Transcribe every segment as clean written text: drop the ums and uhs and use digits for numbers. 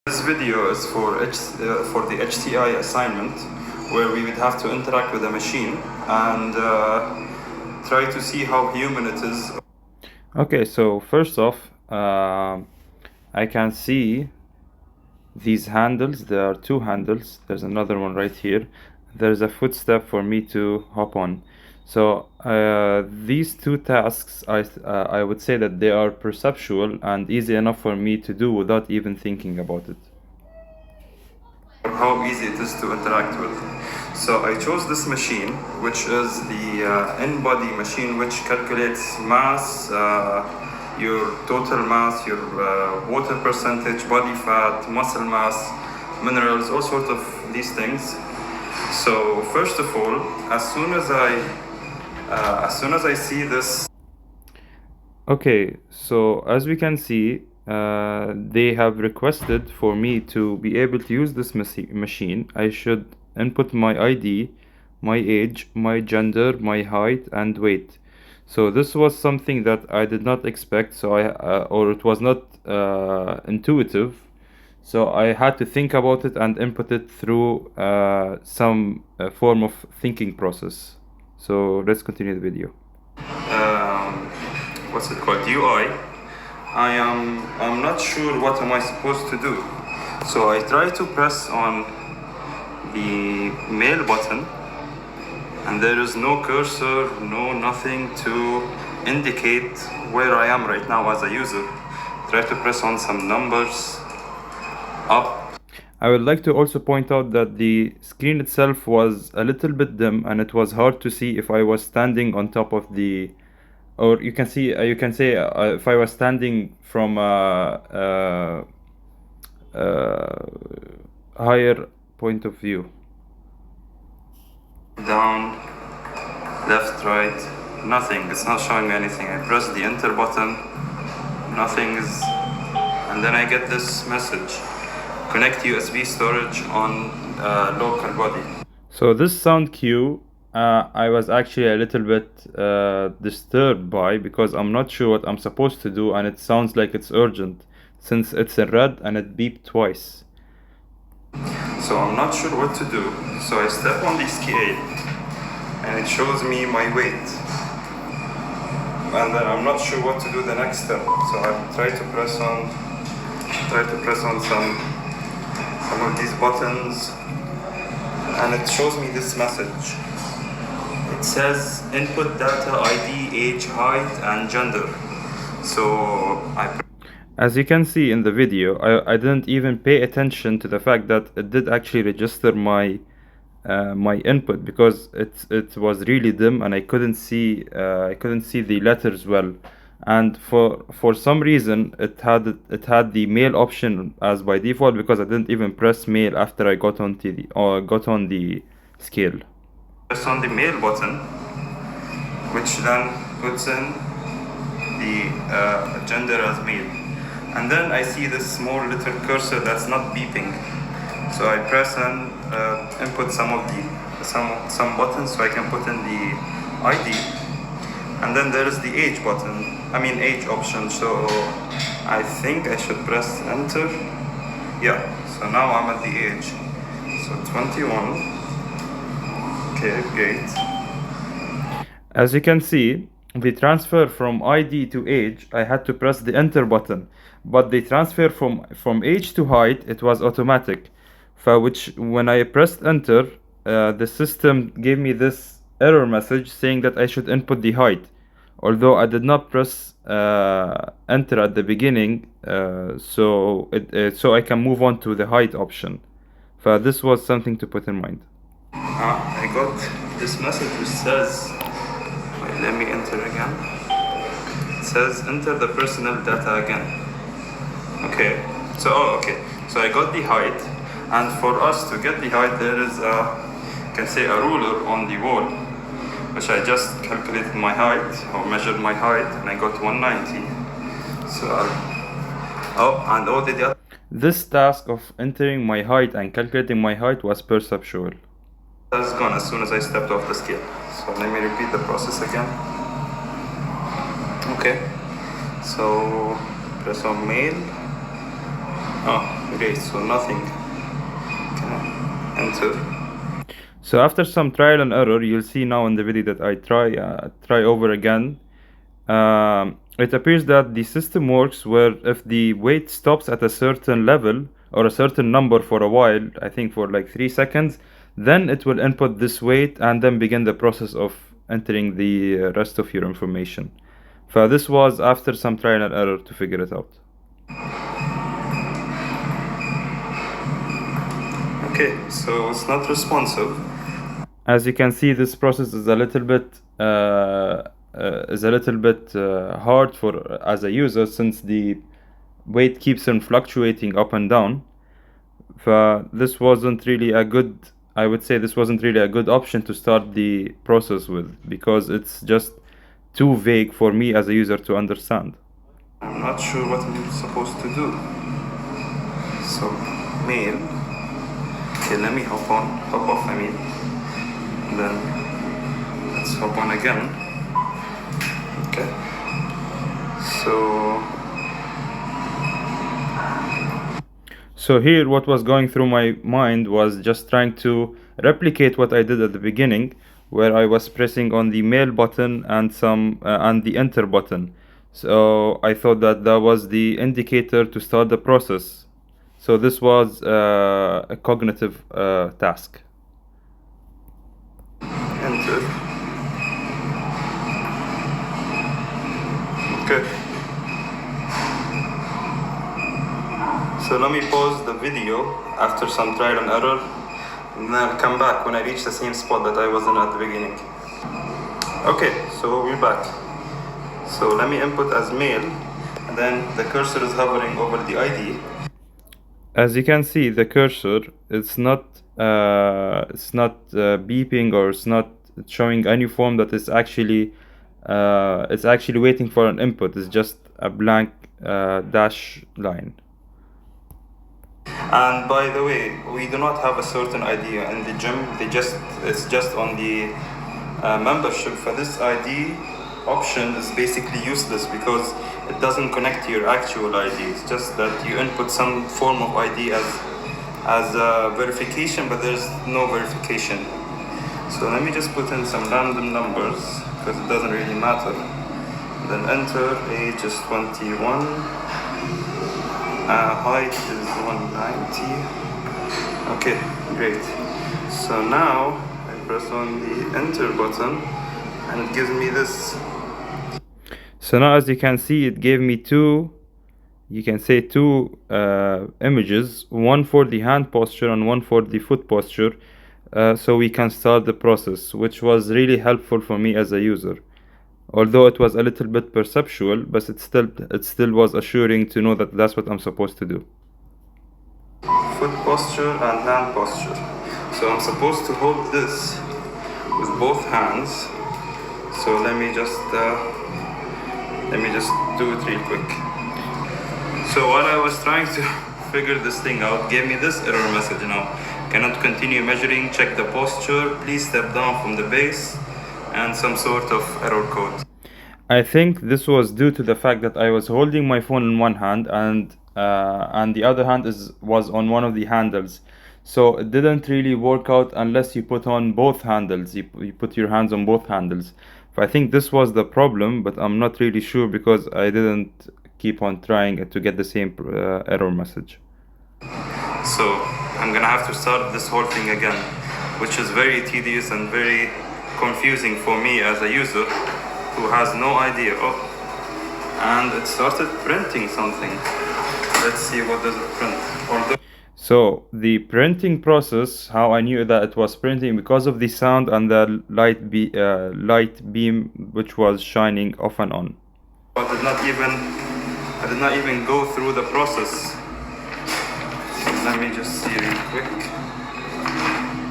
This video is for the HCI assignment, where we would have to interact with a machine and try to see how human it is. Okay, so first off, I can see these handles. There are two handles. There's another one right here. There's a footstep for me to hop on. So these two tasks, I would say that they are perceptual and easy enough for me to do without even thinking about it. How easy it is to interact with. So I chose this machine, which is the in-body machine, which calculates mass, your total mass, your water percentage, body fat, muscle mass, minerals, all sorts of these things. So first of all, as soon as I see this. Okay, so as we can see, they have requested for me to be able to use this machine. I should input my ID, my age, my gender, my height, and weight. So this was something that I did not expect, so or it was not intuitive. So I had to think about it and input it through some form of thinking process. So let's continue the video. What's it called? UI. I'm not sure what am I supposed to do. So I try to press on the mail button, and there is no cursor, nothing to indicate where I am right now as a user. Try to press on some numbers up. I would like to also point out that the screen itself was a little bit dim, and it was hard to see if I was standing on top of the, or you can say if I was standing from a higher point of view. Down, left, right, nothing. It's not showing me anything. I press the enter button, nothing is, and then I get this message: connect USB storage on local body. So this sound cue, I was actually a little bit disturbed by, because I'm not sure what I'm supposed to do, and it sounds like it's urgent since it's in red and it beeped twice. So I'm not sure what to do. So I step on the scale and it shows me my weight. And then I'm not sure what to do the next step. So I try to press on some of these buttons, and it shows me this message. It says input data ID, age, height, and gender. So as you can see in the video, I didn't even pay attention to the fact that it did actually register my my input, because it was really dim and I couldn't see the letters well. And for some reason it had the mail option as by default, because I didn't even press mail after I got on the scale. Press on the mail button, which then puts in the gender as male, and then I see this small little cursor that's not beeping. So I press and input some buttons, so I can put in the ID, and then there is the age age option. So I think I should press enter. Yeah, so now I'm at the age. So 21. Okay, great. As you can see, the transfer from ID to age, I had to press the enter button, but the transfer from age to height, it was automatic. For which, when I pressed enter, the system gave me this error message saying that I should input the height, although I did not press enter at the beginning, so I can move on to the height option. So this was something to put in mind. I got this message which says, wait, let me enter again. It says enter the personal data again. Okay, so so I got the height, and for us to get the height, there is a ruler on the wall, which I just calculated my height, or measured my height, and I got 190. So this task of entering my height and calculating my height was perceptual. That's gone as soon as I stepped off the scale. So let me repeat the process again. Okay, so press on mail. Great, so nothing. Okay. Enter. So after some trial and error, you'll see now in the video that I try over again. It appears that the system works where if the weight stops at a certain level or a certain number for a while, I think for like 3 seconds, then it will input this weight and then begin the process of entering the rest of your information. This was after some trial and error to figure it out. Okay, so it's not responsive. As you can see, this process is a little bit hard for as a user, since the weight keeps on fluctuating up and down. This wasn't really a good, I would say this wasn't really a good option to start the process with, because it's just too vague for me as a user to understand. I'm not sure what I'm supposed to do. So, mail. Okay, let me hop off, I mean. Then let's hop on again. Okay. So here what was going through my mind was just trying to replicate what I did at the beginning, where I was pressing on the mail button and the enter button. So I thought that was the indicator to start the process. So this was a cognitive task. Enter. Okay. So let me pause the video after some trial and error, and then I'll come back when I reach the same spot that I was in at the beginning. Okay, so we're back. So let me input as mail, and then the cursor is hovering over the ID. As you can see, the cursor, it's not beeping, or it's not showing any form that is actually it's actually waiting for an input. It's just a blank dash line. And by the way, we do not have a certain ID in the gym. It's just on the membership. For this ID option is basically useless because it doesn't connect to your actual ID. It's just that you input some form of ID as a verification, but there's no verification. So let me just put in some random numbers because it doesn't really matter. Then enter. Age is 21. Height is 190. Okay, great. So now I press on the enter button and it gives me this. So now, as you can see, it gave me two images, one for the hand posture and one for the foot posture, so we can start the process, which was really helpful for me as a user. Although it was a little bit perceptual, but it still was assuring to know that that's what I'm supposed to do. Foot posture and hand posture. So I'm supposed to hold this with both hands. So let me just do it real quick. So while I was trying to figure this thing out, gave me this error message now. Cannot continue measuring, check the posture, please step down from the base, and some sort of error code. I think this was due to the fact that I was holding my phone in one hand and the other hand was on one of the handles. So it didn't really work out unless you put on both handles. You put your hands on both handles. I think this was the problem, but I'm not really sure because I didn't keep on trying to get the same error message. So I'm gonna have to start this whole thing again, which is very tedious and very confusing for me as a user who has no idea. Oh, and it started printing something. Let's see, what does it print? So the printing process, how I knew that it was printing, because of the sound and the light beam which was shining off and on. I did not even go through the process. Let me just see real quick.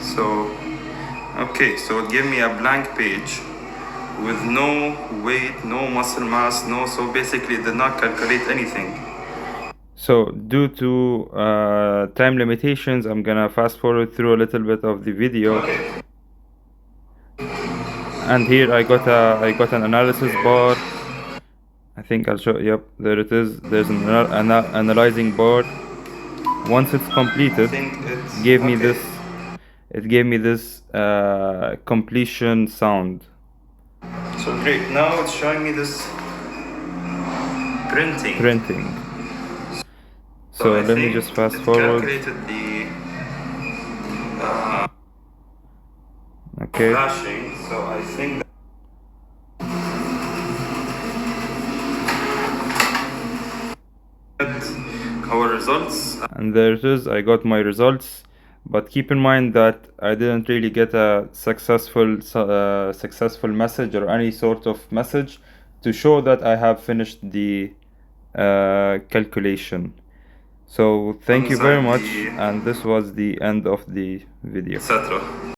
So, okay, so it gave me a blank page with no weight, no muscle mass, so basically it did not calculate anything. So due to time limitations, I'm gonna fast forward through a little bit of the video. Okay. And here I got an analysis bar. I think I'll show. Yep, there it is. There's an analyzing bar. Once it's I completed, think it's gave me okay. this it gave me this completion sound. So great. Now it's showing me this printing. So I let me think just fast it forward. calculated the Okay. flashing. So I think that our results. And there it is, I got my results. But keep in mind that I didn't really get a successful message or any sort of message to show that I have finished the calculation. So thank you very much, and this was the end of the video. Etc.